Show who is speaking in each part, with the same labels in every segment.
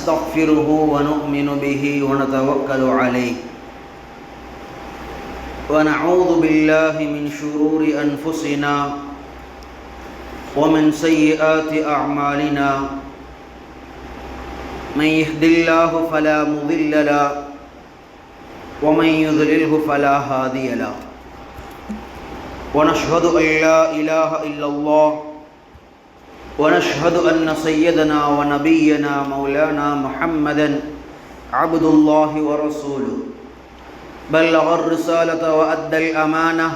Speaker 1: ونستغفره ونؤمن به ونتوكل عليه ونعوذ بالله من شرور أنفسنا ومن سيئات أعمالنا من يهد الله فلا مضل له ومن يضلله فلا هادي له ونشهد أن لا إله إلا الله ونشهد أن سيدنا ونبينا مولانا محمدا عبد الله ورسوله بلغ الرسالة وأدى الأمانة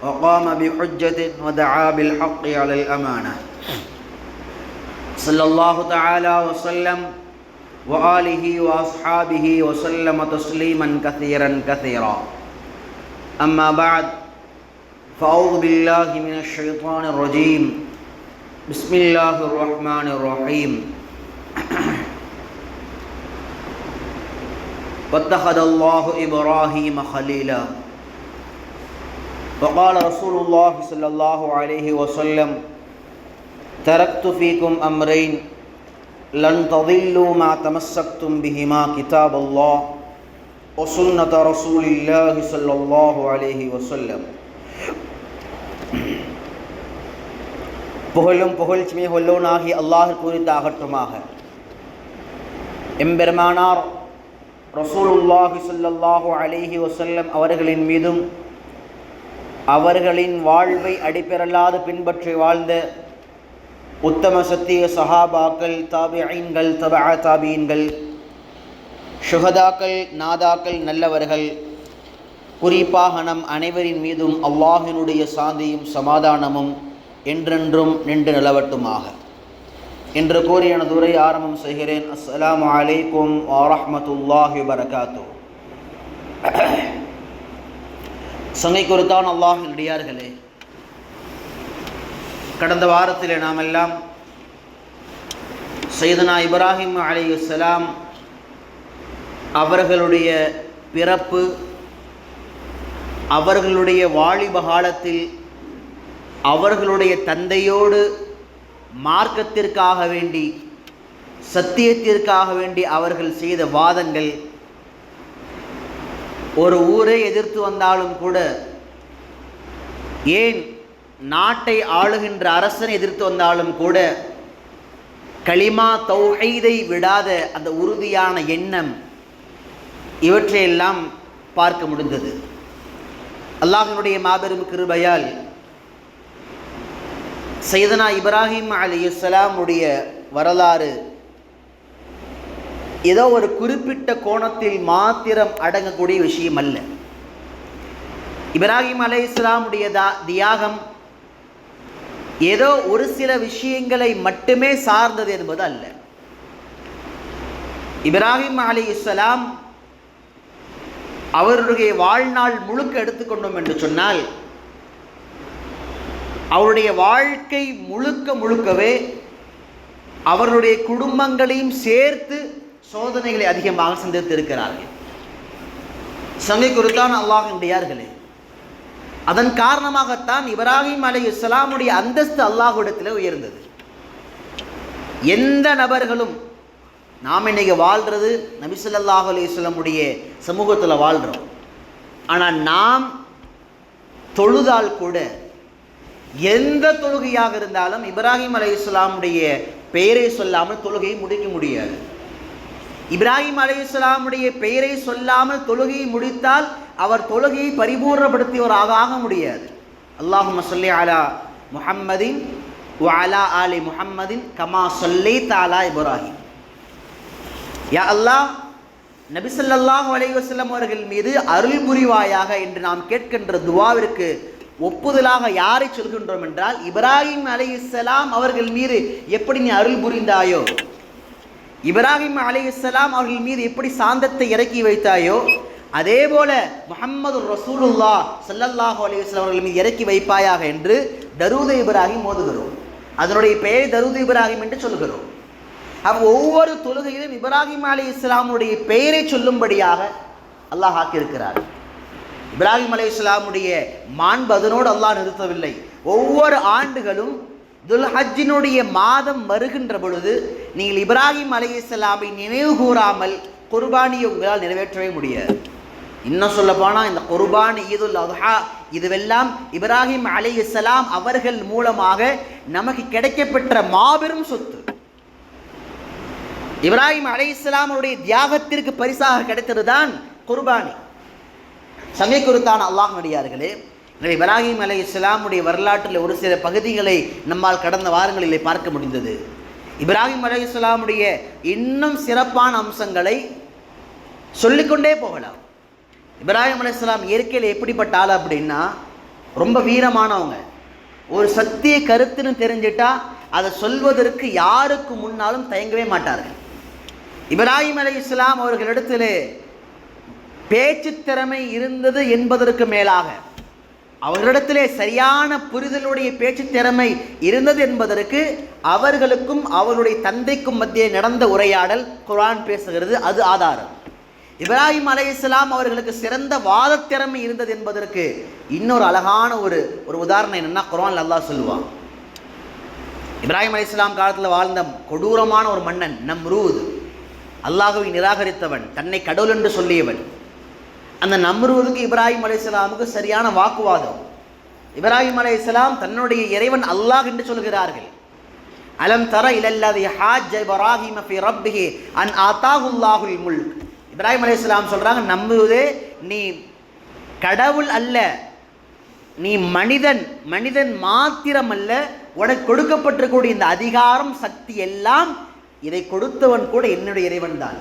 Speaker 1: وقام بحجة ودعا بالحق على الأمانة صلى الله تعالى وسلم وآله وأصحابه وسلم تسليما كثيرا كثيرا أما بعد فأعوذ بالله من الشيطان الرجيم بسم الله الرحمن الرحيم واتخذ الله إبراهيم خليلا وقال رسول الله صلى الله عليه وسلم تركت فيكم أمرين لن تضلوا ما تمسكتم بهما كتاب الله وسنة رسول الله صلى الله عليه وسلم புகழும் புகழ்ச்சிமை கொல்லோனாகி அல்லாஹ் குறித்தாகட்டுமாக. எம்பெருமானார் ரசூலுல்லாஹி ஸல்லல்லாஹு அலைஹி வஸல்லம் அவர்களின் மீதும் அவர்களின் வாழ்வை அடிப்பெறலாது பின்பற்றி வாழ்ந்த உத்தம சத்திய சஹாபாக்கள், தாபிஈன்கள், தபஅ தாபிஈன்கள், ஷுஹதாக்கள், நாதாக்கள், நல்லவர்கள், குறிப்பாக நம் அனைவரின் மீதும் அல்லாஹினுடைய சாந்தியும் சமாதானமும் என்றென்றும் நின்று நிலவட்டுமாக. என்று கூறி எனது உரை ஆரம்பம் செய்கிறேன். அஸ்ஸலாமு அலைக்கும் வரஹ்மத்துல்லாஹி வபரகாத்துஹு. சங்கை குறித்தான் அல்லாஹின் அடியார்களே, கடந்த வாரத்தில் நாம் எல்லாம் சையதுனா இப்ராஹிம் அலைஹிஸ்ஸலாம் அவர்களுடைய பிறப்பு, அவர்களுடைய வாலிப காலத்தில் அவர்களுடைய தந்தையோடு மார்க்கத்திற்காக வேண்டி, சத்தியத்திற்காக வேண்டி அவர்கள் செய்த வாதங்கள், ஒரு ஊரை எதிர்த்து வந்தாலும் கூட, ஏன் நாட்டை ஆளுகின்ற அரசனை எதிர்த்து வந்தாலும் கூட கலிமா தௌஹீதை விடாத அந்த உறுதியான எண்ணம், இவற்றையெல்லாம் பார்க்க முடிந்தது. அல்லாஹ்வினுடைய மாபெரும் கிருபையால் சையதுனா இப்ராஹிம் அலைஹிஸ்ஸலாமுடைய வரலாறு ஏதோ ஒரு குறிப்பிட்ட கோணத்தில் மாத்திரம் அடங்கக்கூடிய விஷயம் அல்ல. இப்ராஹிம் அலைஹிஸ்ஸலாமுடைய தியாகம் ஏதோ ஒரு சில விஷயங்களை மட்டுமே சார்ந்தது என்பது அல்ல. இப்ராஹிம் அலைஹிஸ்ஸலாம் அவருடைய வாழ்நாள் முழுக்க எடுத்துக்கொண்டோம் என்று சொன்னால், அவருடைய வாழ்க்கை முழுக்கவே அவர்களுடைய குடும்பங்களையும் சேர்த்து சோதனைகளை அதிகமாக சந்தித்திருக்கிறார்கள். சங்கை குறித்தான் அல்லாஹ்வினுடையார்களே, அதன் காரணமாகத்தான் இப்ராஹிம் அலைஹிஸ்ஸலாமுடைய அந்தஸ்து அல்லாஹ்விடத்தில் உயர்ந்தது. எந்த நபர்களும், நாம் இன்னைக்கு வாழ்கிறது நபி ஸல்லல்லாஹு அலைஹி வஸல்லமுடைய சமூகத்தில் வாழ்கிறோம். ஆனால் நாம் தொழுதால் கூட, எந்த தொழுகையாக இருந்தாலும் இப்ராஹிம் அலைஹிஸ்ஸலாமுடைய பெயரை சொல்லாமல் தொழுகையை முடிக்க முடியாது. இப்ராஹிம் அலைஹிஸ்ஸலாமுடைய பெயரை சொல்லாமல் தொழுகையை முடித்தால் அவர் தொழுகையை பரிபூர்ணப்படுத்தியவராக ஆக முடியாது. அல்லாஹும்ம ஸல்லி அலா முஹம்மதின் வ அலா ஆலி முஹம்மதின் கமா ஸல்லைத அலா இப்ராஹிம். யா அல்லாஹ், நபி ஸல்லல்லாஹு அலைஹி வஸல்லம் அவர்கள் மீது அருள் புரிவாயாக என்று நாம் கேட்கின்ற துஆவிற்கு ஒப்புதலாக யாரை சொல்கின்றோம் என்றால், இப்ராஹிம் அலைஹிஸ்ஸலாம் அவர்கள் மீது எப்படி நீ அருள் புரிந்தாயோ, இப்ராஹிம் அலைஹிஸ்ஸலாம் அவர்கள் மீது எப்படி சாந்தத்தை இறக்கி வைத்தாயோ, அதே போல முஹம்மது ரசூலுல்லாஹ் ஸல்லல்லாஹு அலைஹி வஸல்லம் அவர்கள் மீது இறக்கி வைப்பாயாக என்று தரூத் இப்ராஹிம் ஓதுகிறோம். அதனுடைய பெயர் தரூத் இப்ராஹிம் என்று சொல்கிறோம். ஒவ்வொரு தொழுகையிலும் இப்ராஹிம் அலைஹிஸ்ஸலாமுடைய பெயரை சொல்லும்படியாக அல்லாஹ் ஆக்கியிருக்கிறார். இப்ராஹிம் அலைஹிஸ்ஸலாமுடைய மாண்பு அதனோடு அல்லாஹ் நிறுத்தவில்லை. ஒவ்வொரு ஆண்டுகளும் துல்ஹஜ்ஜினுடைய மாதம் வருகின்ற பொழுது நீங்கள் இப்ராஹிம் அலைஹிஸ்ஸலாமை நினைவு கூறாமல் குர்பானியை உங்களால் நிறைவேற்றவே முடியாது. இன்னும் சொல்ல போனால் இந்த குர்பான், ஈதுல் அத்ஹா இதுவெல்லாம் இப்ராஹிம் அலைஹிஸ்ஸலாம் அவர்கள் மூலமாக நமக்கு கிடைக்கப்பெற்ற மாபெரும் சொத்து. இப்ராஹிம் அலைஹிஸ்ஸலாம் அவருடைய தியாகத்திற்கு பரிசாக கிடைத்தது தான் குர்பானி. சங்கை குறித்தான அல்லாஹ் நடிகார்களே, இப்ராஹிம் அலைஹிஸ்ஸலாமுடைய வரலாற்றில் ஒரு சில பகுதிகளை நம்மால் கடந்த வாரங்களிலே பார்க்க முடிந்தது. இப்ராஹிம் அலைஹிஸ்ஸலாமுடைய இன்னும் சிறப்பான அம்சங்களை சொல்லிக்கொண்டே போகலாம். இப்ராஹிம் அலைஹிஸ்ஸலாம் இயற்கையில் எப்படிப்பட்ட ஆள் அப்படின்னா, ரொம்ப வீரமானவங்க. ஒரு சத்திய கருத்துன்னு தெரிஞ்சிட்டா அதை சொல்வதற்கு யாருக்கு முன்னாலும் தயங்கவே மாட்டார்கள். இப்ராஹிம் அலைஹிஸ்ஸலாம் அவர்களிடத்திலே பேச்சு திறமை இருந்தது என்பதற்கு மேலாக அவர்களிடத்திலே சரியான புரிதலுடைய பேச்சு திறமை இருந்தது என்பதற்கு அவர்களுக்கும் அவருடைய தந்தைக்கும் மத்தியே நடந்த உரையாடல் குர்ஆன் பேசுகிறது, அது ஆதாரம். இப்ராஹிம் அலைஹிஸ்ஸலாம் அவர்களுக்கு சிறந்த வாத திறமை இருந்தது என்பதற்கு இன்னொரு அழகான ஒரு உதாரணம் என்னன்னா, குர்ஆன்ல அல்லாஹ் சொல்லுவான், இப்ராஹிம் அலைஹிஸ்ஸலாம் காலத்தில் வாழ்ந்த கொடூரமான ஒரு மன்னன் நம்ரூத், அல்லாஹ்வை நிராகரித்தவன், தன்னை கடவுள் என்று சொல்லியவன். அந்த நம்ரூதுக்கு இப்ராஹிம் அலைஹிஸ்ஸலாமுக்கு சரியான வாக்குவாதம். இப்ராஹிம் அலைஹிஸ்ஸலாம் தன்னுடைய இறைவன் அல்லாஹ் என்று சொல்கிறார்கள். அலம் தர இலல்லதி ஹாஜ்ஜ இப்ராஹிம ஃபி ரப்பிஹி அன் ஆதாஹுல்லாஹுல் முல்க். இப்ராஹிம் அலைஹிஸ்ஸலாம் சொல்றாங்க, நம்ரூதே நீ கடவுள் அல்ல, நீ மனிதன் மாத்திரம் அல்ல, உனக்கு கொடுக்கப்பட்டிருக்கக்கூடிய இந்த அதிகாரம் சக்தி எல்லாம் இதை கொடுத்தவன் கூட என்னுடைய இறைவன் தான்.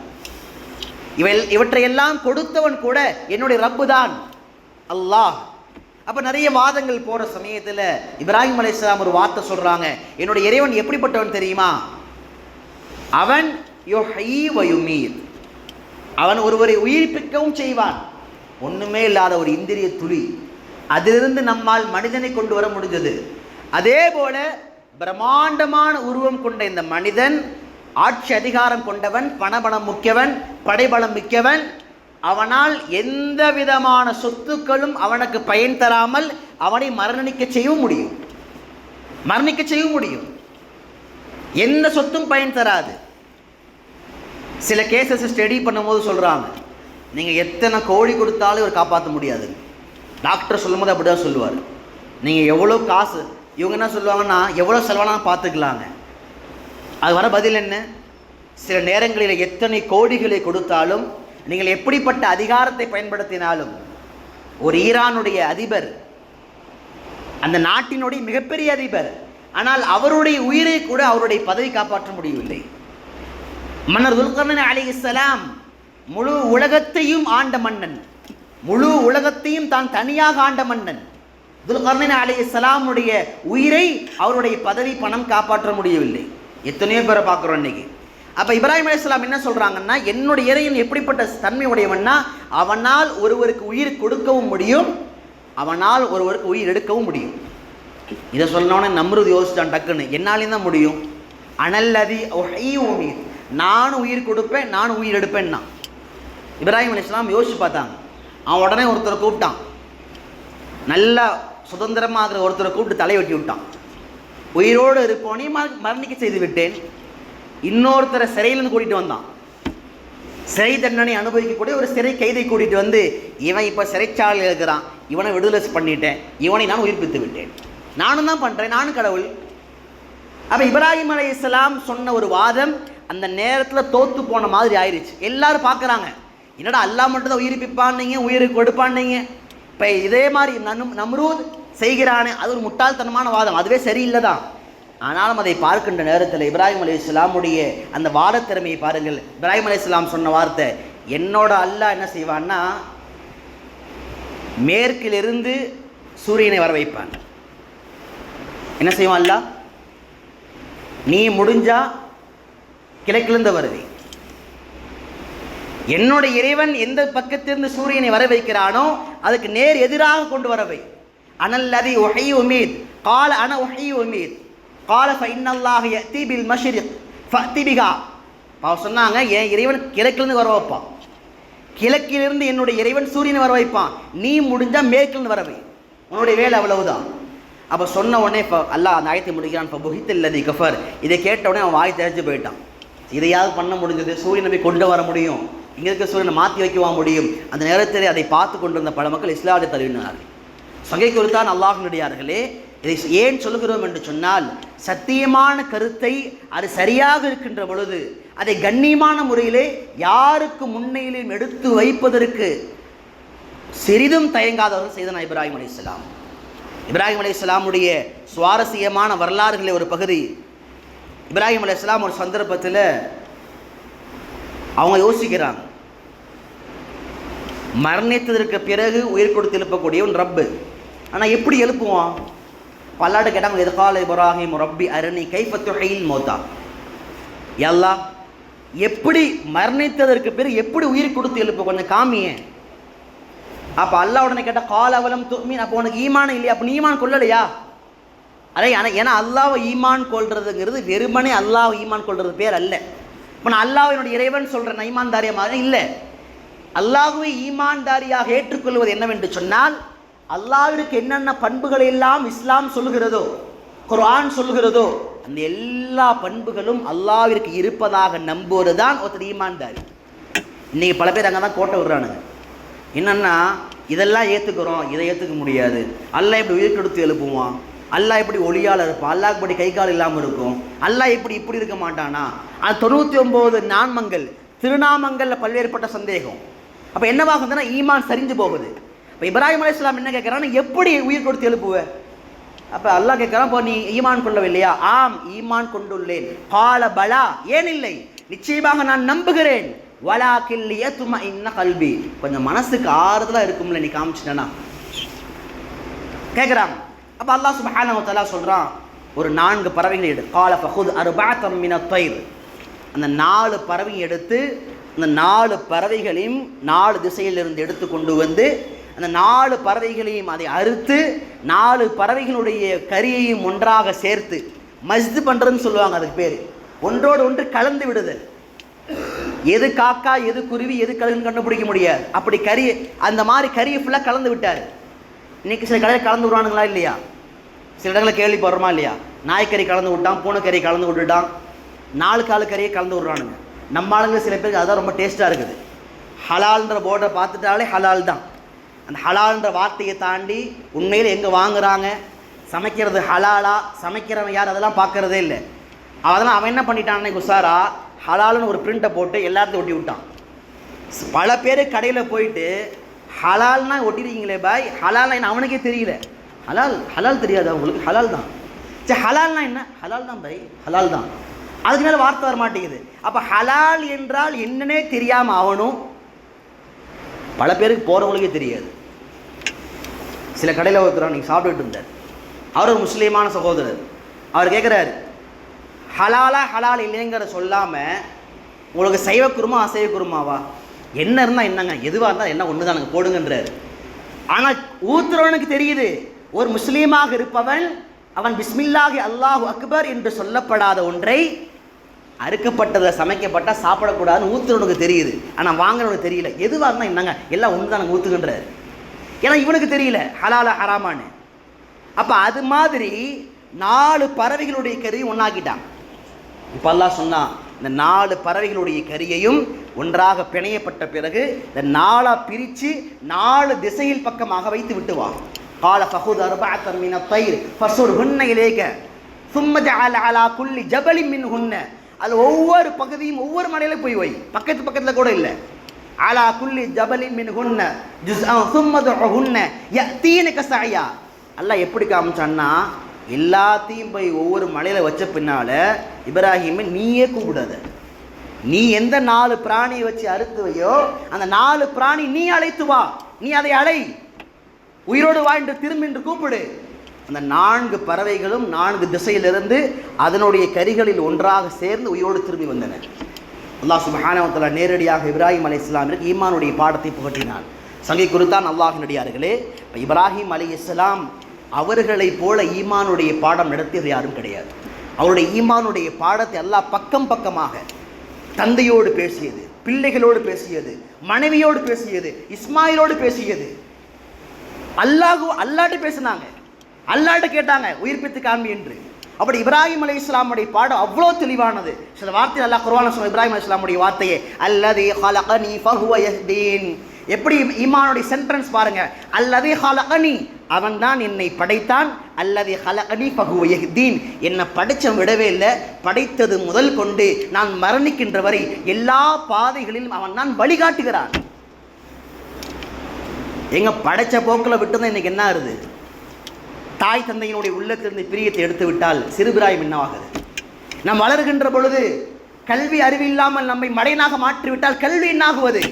Speaker 1: இவற்றையெல்லாம் கொடுத்தவன் கூட என்னுடைய ரப்பு தான் அல்லாஹ். அப்போ நிறைய வாதங்கள் போகிற சமயத்தில் இப்ராஹிம் அலைஹிஸ்ஸலாம் ஒரு வார்த்தை சொல்கிறாங்க, என்னுடைய இறைவன் எப்படிப்பட்டவன் தெரியுமா? அவன் யுஹ்யி வ யுமீத், அவன் ஒருவரை உயிர்ப்பிக்கவும் செய்வான். ஒன்றுமே இல்லாத ஒரு இந்திரிய துளி, அதிலிருந்து நம்மால் மனிதனை கொண்டு வர முடிஞ்சது. அதே போல பிரம்மாண்டமான உருவம் கொண்ட இந்த மனிதன் ஆட்சி அதிகாரம் கொண்டவன், பணபலம் முக்கியவன், படைபலம் மிக்கவன். அவனால் எந்த விதமான சொத்துக்களும் அவனுக்கு பயன் தராமல் அவனை மரணிக்க செய்யவும் முடியும். எந்த சொத்தும் பயன் தராது. சில கேசஸ் ஸ்டடி பண்ணும்போது சொல்கிறாங்க, நீங்கள் எத்தனை கோடி கொடுத்தாலும் இவர் காப்பாற்ற முடியாது. டாக்டர் சொல்லும்போது அப்படி தான் சொல்லுவார். நீங்கள் எவ்வளோ காசு, இவங்க என்ன சொல்லுவாங்கன்னா எவ்வளோ செலவானாலும் பார்த்துக்கலாங்க. அது வர பதில் என்ன? சில நேரங்களில் எத்தனை கோடிகளை கொடுத்தாலும், நீங்கள் எப்படிப்பட்ட அதிகாரத்தை பயன்படுத்தினாலும், ஒரு ஈரானுடைய அதிபர், அந்த நாட்டினுடைய மிகப்பெரிய அதிபர், ஆனால் அவருடைய உயிரை கூட அவருடைய பதவி காப்பாற்ற முடியவில்லை. மன்னர் துல்கர்னைன் அலைஹிஸ்ஸலாம் முழு உலகத்தையும் ஆண்ட மன்னன், முழு உலகத்தையும் தான் தனியாக ஆண்ட மன்னன். துல்கர்னைன் அலைஹிஸ்ஸலாமுடைய உயிரை அவருடைய பதவி பணம் காப்பாற்ற முடியவில்லை. எத்தனையோ பேரை பார்க்குறோம் இன்னைக்கு. அப்போ இப்ராஹிம் அலைஹிஸ்ஸலாம் என்ன சொல்கிறாங்கன்னா, என்னுடைய இறைவன் எப்படிப்பட்ட தன்மை உடையவன்னா, அவனால் ஒருவருக்கு உயிர் கொடுக்கவும் முடியும், அவனால் ஒருவருக்கு உயிர் எடுக்கவும் முடியும். இதை சொன்னோன்னே நம்ரூத் யோசிச்சான் டக்குன்னு, என்னாலையும் தான் முடியும். அனல்லதி உஹ்யி வ உமீத், நானும் உயிர் கொடுப்பேன், நானும் உயிர் எடுப்பேன்னா. இப்ராஹிம் அலைஹிஸ்ஸலாம் யோசிச்சு பார்த்தாங்க. அவன் உடனே ஒருத்தரை கூப்பிட்டான், நல்லா சுதந்திரமாக ஒருத்தரை கூப்பிட்டு தலை வெட்டி விட்டான். உயிரோடு இருப்போனே மரணிக்க செய்து விட்டேன். இன்னொருத்தரை சிறையிலேருந்து கூட்டிகிட்டு வந்தான். சிறை தண்டனை அனுபவிக்கக்கூடிய ஒரு சிறை கைதை கூட்டிகிட்டு வந்து, இவன் இப்போ சிறைச்சாலையில் இருக்கிறான், இவனை விடுதலை பண்ணிட்டேன், இவனை நான் உயிர்ப்பித்து விட்டேன், நானும் தான் பண்ணுறேன், நானும் கடவுள். அப்போ இப்ராஹிம் அலைஹிஸ்ஸலாம் சொன்ன ஒரு வாதம் அந்த நேரத்தில் தோற்று போன மாதிரி ஆயிடுச்சு. எல்லாரும் பார்க்குறாங்க, என்னடா அல்லாஹ் மட்டும் தான் உயிர்ப்பிப்பான்னீங்க, உயிருக்கு கொடுப்பான்னீங்க, இப்போ இதே மாதிரி நம்ரூத் செய்கிறானே, அது ஒரு முட்டாள்தனமான வாதம், அதுவே சரியில்லை தான். ஆனாலும் அதை பார்க்கின்ற நேரத்தில் இப்ராஹிம் அலைஹிஸ்ஸலாமுடைய அந்த வாத திறமையை பாருங்கள். இப்ராஹிம் அலைஹிஸ்ஸலாம் சொன்ன வார்த்தை, என்னோட அல்லாஹ் என்ன செய்வான்னா, மேற்கிலிருந்து சூரியனை வர வைப்பான். என்ன செய்வான் அல்லாஹ்? நீ முடிஞ்சா கிழக்கிலிருந்து வருது. என்னோட இறைவன் எந்த பக்கத்திலிருந்து சூரியனை வர வைக்கிறானோ அதுக்கு நேர் எதிராக கொண்டு வரவை. அனல்லதி உஹ்யி உமீத் கால அன உஹ்யி உமீத் கால ஃபஇன்னல்லாஹ யஅதி பில் மஷ்ரிக் ஃபஅதி பிஹா. சொன்னாங்க, என் இறைவன் கிழக்கிலிருந்து வர வைப்பான், கிழக்கிலிருந்து என்னுடைய இறைவன் சூரியனை வர வைப்பான், நீ முடிஞ்சா மேற்கிலிருந்து வரவை, உன்னுடைய வேலை அவ்வளவுதான். அப்போ சொன்ன உடனே இப்போ அல்லாஹ் அந்த ஆயத்தை முடிக்கிறான். இப்போ புஹித்தல்லதி கஃபர், இதை கேட்ட உடனே அவன் வாய் தெரிஞ்சு போயிட்டான். இதையாவது பண்ண முடிஞ்சது, சூரியனை போய் கொண்டு வர முடியும், இங்கே இருக்க சூரியனை மாற்றி வைக்கவா முடியும். அந்த நேரத்தில் அதை பார்த்து கொண்டிருந்த பல மக்கள் இஸ்லாத்தை தழுவினார்கள். சகை குறித்தான் அல்லாஹ்வினுடையார்களே, இதை ஏன் சொல்லுகிறோம் என்று சொன்னால், சத்தியமான கருத்தை அது சரியாக இருக்கின்ற பொழுது அதை கண்ணியமான முறையிலே யாருக்கு முன்னிலையும் எடுத்து வைப்பதற்கு சிறிதும் தயங்காதவர்கள் செய்தனா இப்ராஹிம் அலைஹிஸ்ஸலாம். இப்ராஹிம் அலைஹிஸ்ஸலாமுடைய சுவாரஸ்யமான வரலாறுகளில் ஒரு பகுதி. இப்ராஹிம் அலைஹிஸ்ஸலாம் ஒரு சந்தர்ப்பத்தில் அவங்க யோசிக்கிறாங்க, மரணித்ததற்கு பிறகு உயிர் கொடுத்து எழுப்பக்கூடியவன் ரப்பு, ஆனால் எப்படி எழுப்புவான்? பல்லாட்டு கேட்டாங்க, எதுகால இப்ராஹிம் ரப்பி அரணி கைஃபத்துஹில் மௌதா, அல்லாஹ் எப்படி மரணித்ததற்கு பிறகு எப்படி உயிர் கொடுத்து எழுப்ப, கொஞ்சம் காமியே. அப்போ அல்லாஹ் உடனே கேட்டால் கால் அவலம் துமீன், அப்போ உனக்கு ஈமான் இல்லையா, அப்போ நீ ஈமான் கொள்ளலையா? அதே ஏன்னா அல்லாஹ்வை ஈமான் கொள்றதுங்கிறது வெறுமனே அல்லாஹ் ஈமான் கொள்றது பேர் அல்ல. இப்போ நான் அல்லாஹ்வினுடைய இறைவன் சொல்கிறேன், நான் ஈமான்தாரியா மாதிரி இல்லை. அல்லாஹ்வை ஈமான்தாரியாக ஏற்றுக்கொள்வது என்னவென்று சொன்னால், அல்லாஹ்விற்கு என்னென்ன பண்புகளை எல்லாம் இஸ்லாம் சொல்லுகிறதோ, குர்ஆன் சொல்லுகிறதோ, அந்த எல்லா பண்புகளும் அல்லாஹ்விற்கு இருப்பதாக நம்புவது தான் ஒருத்தர் ஈமான்தாரி. இன்றைக்கி பல பேர் அங்கே தான் கோட்டை விடுறானுங்க. என்னென்னா, இதெல்லாம் ஏற்றுக்கிறோம், இதை ஏற்றுக்க முடியாது, அல்லாஹ் இப்படி உயிர் கொடுத்து எழுப்புவான், அல்லாஹ் இப்படி ஒளியால் இருப்பான், அல்லாஹ் இப்படி கை கால் இல்லாமல் இருக்கும், அல்லாஹ் இப்படி இருக்க மாட்டானா? அது 99 நான்மங்கள் திருநாமங்களில் பல்வேறுபட்ட சந்தேகம். அப்போ என்னவாகுதுன்னா ஈமான் சரிஞ்சு போகுது. இப்போ இப்ராஹிம் அலைஹிஸ்ஸலாம் என்ன கேட்குறான்னு, எப்படி உயிர் கொடுத்து எழுப்புவேன்? அப்போ அல்லாஹ் கேட்குறான், இப்போ நீ ஈமான் கொள்ளவில்லையா? ஆம், ஈமான் கொண்டுள்ளேன். கால பலா, ஏன் இல்லை, நிச்சயமாக நான் நம்புகிறேன். வலாக்கில் யத்மஇன்ன கல்பி, கொஞ்சம் மனசுக்கு ஆறுதலாக இருக்கும்ல நீ காமிச்சிட்டனா கேட்குறாங்க. அப்போ அல்லாஹ் சுப்ஹானஹு வ தஆலா சொல்கிறான், ஒரு 4 பறவைகள் எடு. கால ஃபஹுத் அர்பஅத்தம் மினத் தைர், அந்த 4 பறவை எடுத்து அந்த 4 பறவைகளையும் 4 திசையிலிருந்து எடுத்து கொண்டு வந்து அந்த 4 பறவைகளையும் அதை அறுத்து 4 பறவைகளுடைய கரியையும் ஒன்றாக சேர்த்து மஸ்து பண்ணுறதுன்னு சொல்லுவாங்க. அதுக்கு பேர் ஒன்றோடு ஒன்று கலந்து விடுதல். எது காக்கா, எது குருவி, எது கழுகுன்னு கண்டுபிடிக்க முடியாது. அப்படி அந்த மாதிரி கறியை ஃபுல்லாக கலந்து விட்டார். இன்றைக்கி சில கடையில் கலந்து விடுவானுங்களா இல்லையா? சில இடங்களில் கேள்விப்படுறோமா இல்லையா? நாய்க்கறி கலந்து விட்டான், பூனைக்கறி கலந்து விட்டுட்டான், 4 காலு கறியை கலந்து விட்றானுங்க. நம்ம ஆளுங்க சில பேருக்கு அதுதான் ரொம்ப டேஸ்ட்டாக இருக்குது. ஹலால்ன்ற போர்டை பார்த்துட்டாலே ஹலால் தான். அந்த ஹலால்ன்ற வார்த்தையை தாண்டி உண்மையில் எங்கே வாங்குகிறாங்க, சமைக்கிறது ஹலாலா, சமைக்கிறவன் யார், அதெல்லாம் பார்க்குறதே இல்லை. அதெல்லாம் அவன் என்ன பண்ணிட்டான்னு குசாரா ஹலால்னு ஒரு பிரிண்ட்டை போட்டு எல்லாத்தையும் ஒட்டி விட்டான். பல பேர் கடையில் போயிட்டு ஹலால்னா ஒட்டிருக்கீங்களே பாய், ஹலால்னா என்ன அவனுக்கே தெரியல. ஹலால் தெரியாது அவங்களுக்கு, ஹலால் தான். சரி ஹலால்னா என்ன? ஹலால் தான் பாய், ஹலால் தான். அதுக்கு மேலே வார்த்தை வர மாட்டேங்குது. அப்போ ஹலால் என்றால் என்னன்னே தெரியாமல் அவனும் பல பேருக்கு போகிறவங்களுக்கே தெரியாது. சில கடையில் ஒருத்தர் நீங்கள் சாப்பிட்டுட்டு இருந்தார், அவர் ஒரு முஸ்லீமான சகோதரர். அவர் கேட்குறாரு, ஹலாலா ஹலால் இல்லைங்கிற சொல்லாமல் உங்களுக்கு சைவ குருமா அசைவ குருமாவா, என்ன இருந்தால் என்னங்க, எதுவாக இருந்தால் என்ன ஒன்று தான் எனக்கு போடுங்கன்றார். ஆனால் ஊத்துறவனுக்கு தெரியுது, ஒரு முஸ்லீமாக இருப்பவன் அவன் பிஸ்மில்லாஹி அல்லாஹு அக்பர் என்று சொல்லப்படாத ஒன்றை அறுக்கப்பட்டதை சமைக்கப்பட்டால் சாப்பிடக்கூடாதுன்னு ஊத்துறவனுக்கு தெரியுது. ஆனால் வாங்குறவனுக்கு தெரியல. எதுவாக இருந்தால் என்னங்க எல்லாம் ஒன்று தான் எனக்கு ஊற்றுகின்றார். ஏன்னா இவனுக்கு தெரியல ஹலாலா ஹராமான்னு. அப்போ அது மாதிரி 4 பறவைகளுடைய கறியை ஒன்றாக்கிட்டான். இப்போ அல்லாஹ் சொன்னான், இந்த 4 பறவைகளுடைய கரியையும் ஒன்றாக பிணையப்பட்ட பிறகு இந்த 4 பிரித்து 4 திசையில் பக்கமாக வைத்து விட்டுவான். கால ஃபஹுத் அர்பஅத்தம் மினத் தைர் ஃபஸுர்ஹுன்ன இலைக சும்ம ஜஅல அலா குல்லி ஜபலின் மின்ஹுன்ன, அது ஒவ்வொரு பகுதியும் ஒவ்வொரு மலையில போய் வை, பக்கத்தில் கூட இல்லை. அலா குல்லி ஜபலின் மின்ஹுன்ன ஜுஸ்அன் சும்ம துஹுன்ன யதீனக சஅயா. அல்லாஹ் எப்படி காமிச்சான்னா, எல்லாத்தையும் போய் ஒவ்வொரு மலையில் வச்ச பின்னால் இப்ராஹிமை நீயே கூப்பிடாத, நீ எந்த 4 பிராணியை வச்சு அறுத்து வையோ அந்த 4 பிராணி நீ அழைத்து வா, நீ அதை அழை, உயிரோடு வா என்று திரும்பி என்று கூப்பிடு. அந்த 4 பறவைகளும் 4 திசையிலிருந்து அதனுடைய கரிகளில் ஒன்றாக சேர்ந்து உயிரோடு திரும்பி வந்தன. அல்லாஹ் சுப்ஹானஹு வ தஆலா நேரடியாக இப்ராஹிம் அலைஹிஸ்ஸலாமிற்கு ஈமானுடைய பாடத்தை புகட்டினான். சங்கை குறித்தான் அல்லாஹ்வினுடையார்களே, இப்ராஹிம் அலைஹிஸ்ஸலாம் அவர்களைப் போல ஈமானுடைய பாடம் நடத்தியது யாரும் கிடையாது. அவருடைய ஈமானுடைய பாடத்தை அல்லாஹ் பக்கம் பக்கமாக தந்தையோடு பேசியது, பிள்ளைகளோடு பேசியது, மனைவியோடு பேசியது, இஸ்மாயிலோடு பேசியது, அல்லாஹ்ட்டு பேசினாங்க. அல்லாஹ்ட்ட கேட்டாங்க உயிர்ப்பித்து காண்பி என்று. அப்படி இப்ராஹிம் அலைஹிஸ்ஸலாமுடைய பாடம் அவ்வளோ தெளிவானது. சில வார்த்தை அல்லாஹ் குர்ஆன்ல சொன்ன இப்ராஹிம் அலைஹிஸ்ஸலாமுடைய வார்த்தையே அல்லதி ஹலகனி ஃபஹுவ யஹ்தீன். எப்படி ஈமானுடைய சென்டென்ஸ் பாருங்க, அல்லதி ஹலகனி அவன் தான் என்னை படைத்தான், அல்லதி ஹலகனி ஃபஹுவ யஹ்தீன் என்னை படைச்சவன் விடவே இல்லை, படைத்தது முதல் கொண்டு நான் மரணிக்கின்ற வரை எல்லா பாதைகளிலும் அவன் தான் வழிகாட்டுகிறான். எங்க படைச்ச போக்கில் விட்டுதான் இன்னைக்கு என்ன ஆகுது? தாய் தந்தையினுடைய உள்ளத்திலிருந்து பிரியத்தை எடுத்து விட்டால் சிறுபிராயம் என்னவாகுது? நாம் வளர்கின்ற பொழுது கல்வி அறிவு இல்லாமல் நம்மை மடையனாக மாற்றிவிட்டால் கல்வி என்னாகுவது?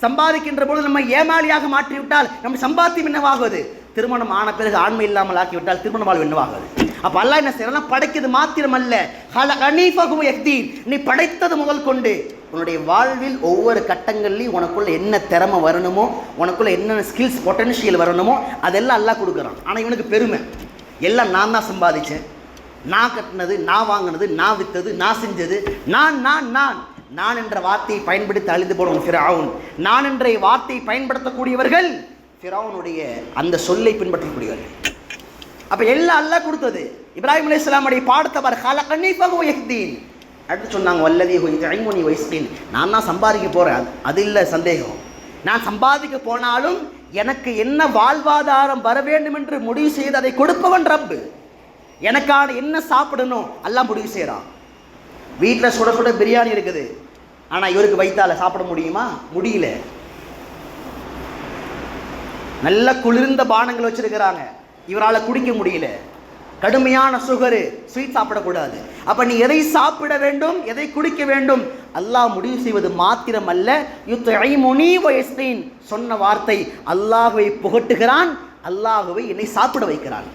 Speaker 1: சம்பாதிக்கின்ற பொழுது நம்மை ஏமாளியாக மாற்றிவிட்டால் நம்ம சம்பாத்தியம் என்னவாகுவது? திருமணம் ஆன பிறகு ஆண்மை இல்லாமல் ஆக்கிவிட்டால் திருமண வாழ்வு என்னவாகுது? அப்போ அல்லாஹ் என்ன செய்யறா? படைக்கிறது மாத்திரம் அல்ல, நீ படைத்தது முதல் கொண்டு உன்னுடைய வாழ்வில் ஒவ்வொரு கட்டங்கள்லையும் உனக்குள்ள என்ன திறமை வரணுமோ, உனக்குள்ள என்னென்ன ஸ்கில்ஸ் பொட்டன்ஷியல் வரணுமோ அதெல்லாம் அல்லாஹ் கொடுக்குறான். ஆனால் இவனுக்கு பெருமை, எல்லாம் நான் தான் சம்பாதிச்சேன், நான் கட்டினது, நான் வாங்கினது, நான் விற்றது, நான் செஞ்சது, நான் நான் நான் நான் என்ற வார்த்தையை பயன்படுத்தி அழிந்து போனவன் ஃபிரௌன். நான் என்ற வார்த்தையை பயன்படுத்தக்கூடியவர்கள் ஃபிரௌனுடைய அந்த சொல்லை பின்பற்றக்கூடியவர்கள். அப்போ எல்லாம் அல்லாஹ் கொடுத்தது. இப்ராஹிம் அலைஹிஸ்ஸலாமுடைய பாடத்தை பார், ஹலகனி ஃபஹுவ யஹ்தீன். அடுத்து சொன்னாங்க வல்லதி யுத்இமுனி வயஸ்கீன். நான் தான் சம்பாதிக்க போகிறேன், அது இல்லை சந்தேகம். நான் சம்பாதிக்க போனாலும் எனக்கு என்ன வாழ்வாதாரம் வர வேண்டும் என்று முடிவு செய்து அதை கொடுப்பவன் ரப்பு. எனக்கான என்ன சாப்பிடணும் எல்லாம் முடிவு செய்கிறான். வீட்டில் சுட சுட பிரியாணி இருக்குது, ஆனால் இவருக்கு வைத்தால சாப்பிட முடியுமா? முடியல. நல்ல குளிர்ந்த பானங்கள் வச்சிருக்கிறாங்க, இவரால் குடிக்க முடியல. கடுமையான சுகரு, ஸ்வீட் சாப்பிடக்கூடாது. அப்போ நீ எதை சாப்பிட வேண்டும், எதை குடிக்க வேண்டும் அல்லாஹ் முடிவு செய்வது மாத்திரம் அல்ல. யுத்இமுனி வயஸ்தீன் சொன்ன வார்த்தை அல்லாஹ்வை புகட்டுகிறான், அல்லாஹ்வை என்னை சாப்பிட வைக்கிறான்.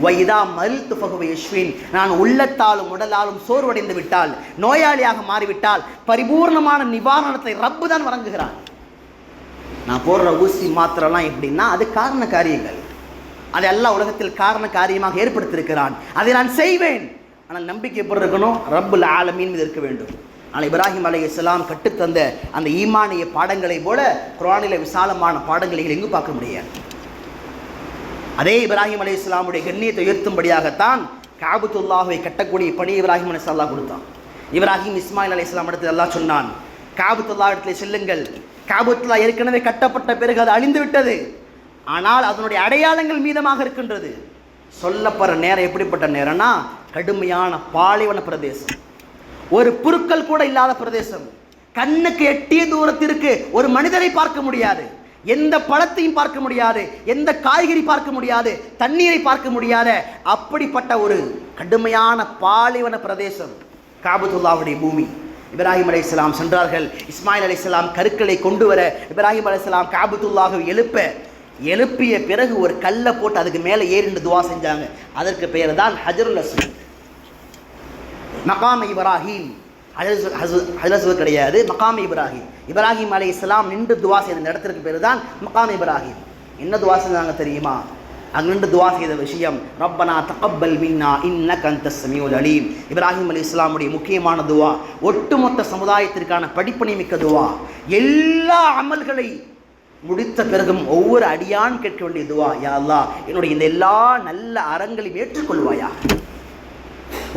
Speaker 1: வைதா மரித்து ஃபஹுவ யஷ்ஃபீன். நான் உள்ளத்தாலும் உடலாலும் சோர்வடைந்து விட்டால், நோயாளியாக மாறிவிட்டால் பரிபூர்ணமான நிவாரணத்தை ரப்பு தான் வழங்குகிறான். நான் போடுற ஊசி மாத்திரம்லாம் எப்படின்னா அது காரண காரியங்கள், அதை எல்லாம் உலகத்தில் காரண காரியமாக ஏற்படுத்தியிருக்கிறான். அதை நான் செய்வேன். ஆனால் நம்பிக்கை எப்படி இருக்கணும்? ரப்புல் ஆலமீன் மீது இருக்க வேண்டும். ஆனால் இப்ராஹிம் அலைஹிஸ்ஸலாம் கற்றுத்தந்த அந்த ஈமானிய பாடங்களை போல குர்ஆனிலே விசாலமான பாடங்களை எங்கு பார்க்க முடியாது. அதே இப்ராஹிம் அலைஹிஸ்ஸலாமுடைய கண்ணியத்தை உயர்த்தும்படியாகத்தான் காபத்துல்லாஹை கட்டக்கூடிய பணி இப்ராஹிம் அலைஹிஸ்ஸலாம் கொடுத்தான். இப்ராஹிம் இஸ்மாயில் அலைஹிஸ்ஸலாம் இடத்தில் அல்லாஹ் சொன்னான், காபத்துல்லா இடத்துல செல்லுங்கள். காபத்துல்லா ஏற்கனவே கட்டப்பட்ட பிறகு அது அழிந்து விட்டது, ஆனால் அதனுடைய அடையாளங்கள் மீதமாக இருக்கின்றது. சொல்லப்படுற நேரம் எப்படிப்பட்ட நேரம்னா கடுமையான பாலைவன பிரதேசம், ஒரு புற்கள் கூட இல்லாத பிரதேசம், கண்ணுக்கு எட்டிய தூரத்திற்கு ஒரு மனிதரை பார்க்க முடியாது, எந்த பழத்தையும் பார்க்க முடியாது, எந்த காய்கறி பார்க்க முடியாது, தண்ணீரை பார்க்க முடியாத அப்படிப்பட்ட ஒரு கடுமையான பாலைவன பிரதேசம் காபத்துல்லாவுடைய பூமி. இப்ராஹிம் அலைஹிஸ்ஸலாம் சென்றார்கள். இஸ்மாயில் அலைஹிஸ்ஸலாம் கருக்களை கொண்டு வர இப்ராஹிம் அலைஹிஸ்ஸலாம் காபத்துல்லாஹை எழுப்பிய பிறகு ஒரு கல்லை போட்டு அதுக்கு மேலே ஏறிண்டு துவா செஞ்சாங்க. அதற்கு பெயர் தான் ஹஜருல் அஸ்வத், மகாம் இப்ராஹிம். ஹஜருல் கிடையாது, மகாம் இப்ராஹிம். இப்ராஹிம் அலைஹிஸ்ஸலாம் நின்று துவா செய்த இடத்திற்கு பேர் தான் மகாம் இப்ராஹிம். என்ன துவா செஞ்சாங்க தெரியுமா? அங்கே நின்று துவா செய்த விஷயம் ரப்பனா தகப்பல் மின்னா இன்னக அன்தஸ் ஸமீஉல் அலீம். இப்ராஹிம் அலைஹிஸ்ஸலாமுடைய முக்கியமான துவா, ஒட்டுமொத்த சமுதாயத்திற்கான படிப்பனை மிக்க துவா. எல்லா அமல்களை முடித்த பிறகும் ஒவ்வொரு அடியான் கேட்க வேண்டிய துவா, யா அல்லாஹ் என்னுடைய இந்த எல்லா நல்ல அறங்களையும் ஏற்றுக்கொள்வாயா.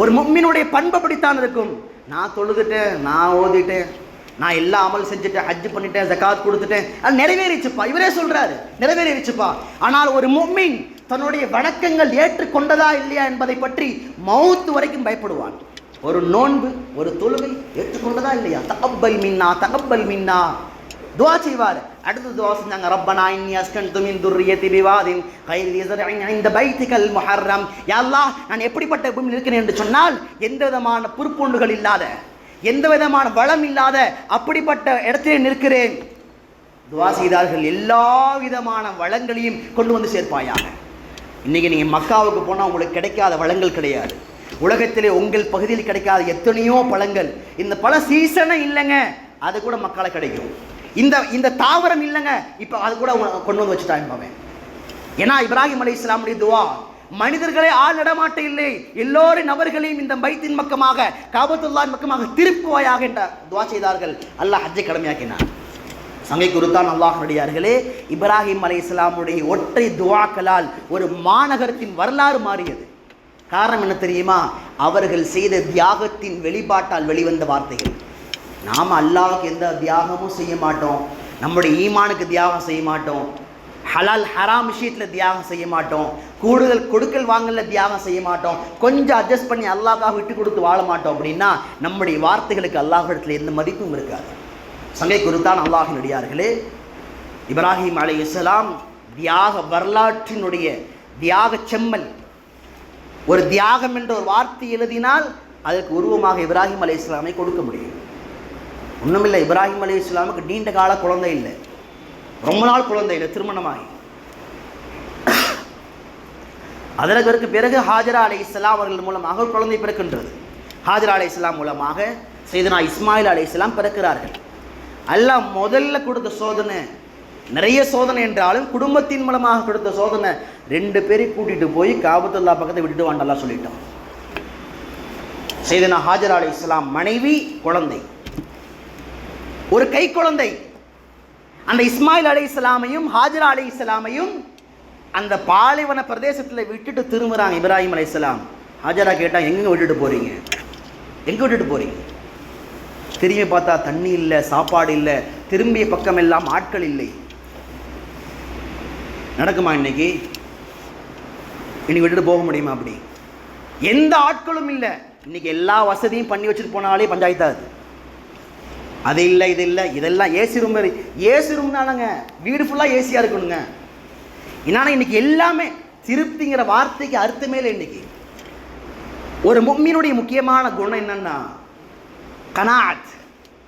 Speaker 1: ஒரு முஃமினுடைய பண்பு அப்படித்தான் இருக்கும். நான் தொழுதுட்டேன், நான் ஓதிட்டேன், நான் எல்லா அமல் செஞ்சுட்டேன், ஹஜ் பண்ணிட்டேன், ஜகாத் கொடுத்துட்டேன், அது நிறைவேறிச்சுப்பா, இவரே சொல்றாரு நிறைவேறிச்சுப்பா. ஆனால் ஒரு முஃமின் தன்னுடைய வணக்கங்கள் ஏற்றுக்கொண்டதா இல்லையா என்பதை பற்றி மௌத்து வரைக்கும் பயப்படுவான். ஒரு நோன்பு, ஒரு தொழுகை ஏற்றுக்கொண்டதா இல்லையா, தகப்பல் மின்னா தகப்பல் மின்னா துவா செய்வார். அடுத்து துவா செஞ்சாங்க, ரப்பனா இன்னி அஸ்கன்து மின் துர்ரியதி பிவாதின் கைரி தி ஸர்இன் இன்த பைத்திகல் முஹர்ரம். யா அல்லாஹ் நான் எப்படிப்பட்ட பூமியில் இருக்கிறேன் என்று சொன்னால் எந்த விதமான புற்பூண்டுகள் இல்லாத, எந்த விதமான வளம் இல்லாத அப்படிப்பட்ட இடத்திலே நிற்கிறேன். துவா செய்தார்கள், எல்லா விதமான வளங்களையும் கொண்டு வந்து சேர்ப்பாயாக. இன்றைக்கி நீங்கள் மக்காவுக்கு போனால் உங்களுக்கு கிடைக்காத வளங்கள் கிடையாது. உலகத்திலே உங்கள் பகுதியில் கிடைக்காத எத்தனையோ பழங்கள், இந்த பழ சீசனே இல்லைங்க, அது கூட மக்களை கிடைக்கும். இந்த தாவரம் இல்லைங்க, இப்போ அது கூட கொண்டு வந்து வச்சுட்டாங்க. ஏன்னா இப்ராஹிம் அலைஹிஸ்ஸலாமுடைய துவா மனிதர்களே ஆள் நடமாட்ட இல்லை, எல்லோரும் நபர்களையும் இந்த பைத்தின் பக்கமாக காபத்துல்லாஹ் பக்கமாக திருப்புவாயாக என்ற துவா செய்தார்கள். அல்லாஹ் ஹஜ்ஜை கடமையாக்கினார். சங்கைக்குருத்தான் அல்லாஹ்வுடையார்களே, இப்ராஹிம் அலைஹிஸ்ஸலாமுடைய ஒற்றை துஆக்களால் ஒரு மாநகரத்தின் வரலாறு மாறியது. காரணம் என்ன தெரியுமா? அவர்கள் செய்த தியாகத்தின் வெளிப்பாட்டால் வெளிவந்த வார்த்தைகள். நாம் அல்லாஹ்வுக்கு எந்த தியாகமும் செய்ய மாட்டோம், நம்முடைய ஈமானுக்கு தியாகம் செய்ய மாட்டோம், ஹலால் ஹராம் விஷயத்தில் தியாகம் செய்ய மாட்டோம், கூடுதல் கொடுக்கல் வாங்கல தியாகம் செய்ய மாட்டோம், கொஞ்சம் அட்ஜஸ்ட் பண்ணி அல்லாஹ்க்காக விட்டு கொடுத்து வாழ மாட்டோம். அப்படின்னா நம்முடைய வார்த்தைகளுக்கு அல்லாஹ்விடத்தில் எந்த மதிப்பும் இருக்காது. சங்கை குறித்தான் அல்லாஹின் அடியார்களே, இப்ராஹிம் அலைஹிஸ்ஸலாம் தியாக வரலாற்றினுடைய தியாக செம்மல். ஒரு தியாகம் என்ற ஒரு வார்த்தை எழுதினால் அதற்கு உருவமாக இப்ராஹிம் அலைஹிஸ்ஸலாமை கொடுக்க முடியும். ஒன்றுமில்லை, இப்ராஹிம் அலைஹிஸ்ஸலாமுக்கு நீண்ட கால குழந்தை இல்லை, ரொம்ப நாள் குழந்தை இல்லை, திருமணமாகி. அதற்கு பிறகு ஹாஜரா அலைஹிஸ்ஸலாம் அவர்கள் மூலமாக ஒரு குழந்தை பிறக்கின்றது. ஹாஜரா அலைஹிஸ்ஸலாம் மூலமாக சையதுனா இஸ்மாயில் அலைஹிஸ்ஸலாம் பிறக்கிறார்கள். அல்லாஹ் முதல்ல கொடுத்த சோதனை, நிறைய சோதனை என்றாலும் குடும்பத்தின் மூலமாக கொடுத்த சோதனை, 2 பேரை கூட்டிட்டு போய் காபத்துல்லா பக்கத்தை விட்டுட்டு வாண்டல்லா சொல்லிட்டான். சையதுனா ஹாஜரா அலைஹிஸ்ஸலாம் மனைவி, குழந்தை, ஒரு கை குழந்தை. அந்த இஸ்மாயில் அலைஹிஸ்ஸலாமையும் ஹாஜரா அலைஹிஸ்ஸலாமையும் அந்த பாலைவன பிரதேசத்தில் விட்டுட்டு திரும்புகிறாங்க இப்ராஹிம் அலைஹிஸ்ஸலாம். ஹாஜரா கேட்டால் எங்கே விட்டுட்டு போகிறீங்க, எங்கே விட்டுட்டு போகிறீங்க? திரும்பி பார்த்தா தண்ணி இல்லை, சாப்பாடு இல்லை, திரும்பிய பக்கம் எல்லாம் ஆட்கள் இல்லை. நடக்குமா இன்னைக்கு? இன்னைக்கு விட்டுட்டு போக முடியுமா? அப்படி எந்த ஆட்களும் இல்லை. இன்னைக்கு எல்லா வசதியும் பண்ணி வச்சுட்டு போனாலே பஞ்சாயத்தாது. அது இல்லை, இது இல்லை, இதெல்லாம் ஏசி ரூம். ஏசி ரூம்னாலங்க வீடு ஃபுல்லாக ஏசியாக இருக்கணுங்க. என்னன்னா இன்னைக்கு எல்லாமே திருப்திங்கிற வார்த்தைக்கு அர்த்தமே இல்லை. இன்னைக்கு ஒரு முஃமினுடைய முக்கியமான குணம் என்னன்னா கனாஅத்,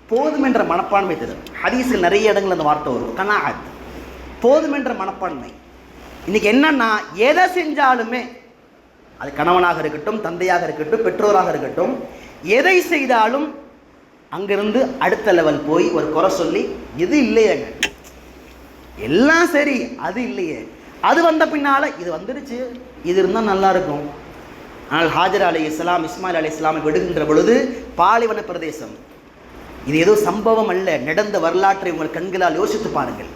Speaker 1: போதும் என்ற மனப்பான்மை தரும். ஹதீஸில் நிறைய இடங்கள் அந்த வார்த்தை வரும், கனாஅத், போதும் என்ற மனப்பான்மை. இன்னைக்கு என்னன்னா எதை செஞ்சாலுமே, அது கணவனாக இருக்கட்டும், தந்தையாக இருக்கட்டும், பெற்றோராக இருக்கட்டும், எதை செய்தாலும் அங்கிருந்து அடுத்த லெவல் போய் ஒரு குறை சொல்லி, இது இல்லையேங்க, எல்லாம் சரி, அது இல்லையே, அது வந்த பின்னால இது வந்துருச்சு, இது இருந்தால் நல்லா இருக்கும். ஆனால் ஹாஜரா அலைஹிஸ்ஸலாம் இஸ்மாயில் அலைஹிஸ்ஸலாமை விடுகின்ற பொழுது பாலைவன பிரதேசம். இது ஏதோ சம்பவம் அல்ல, நடந்த வரலாற்றை உங்கள் கண்களால் யோசித்து பாருங்கள்.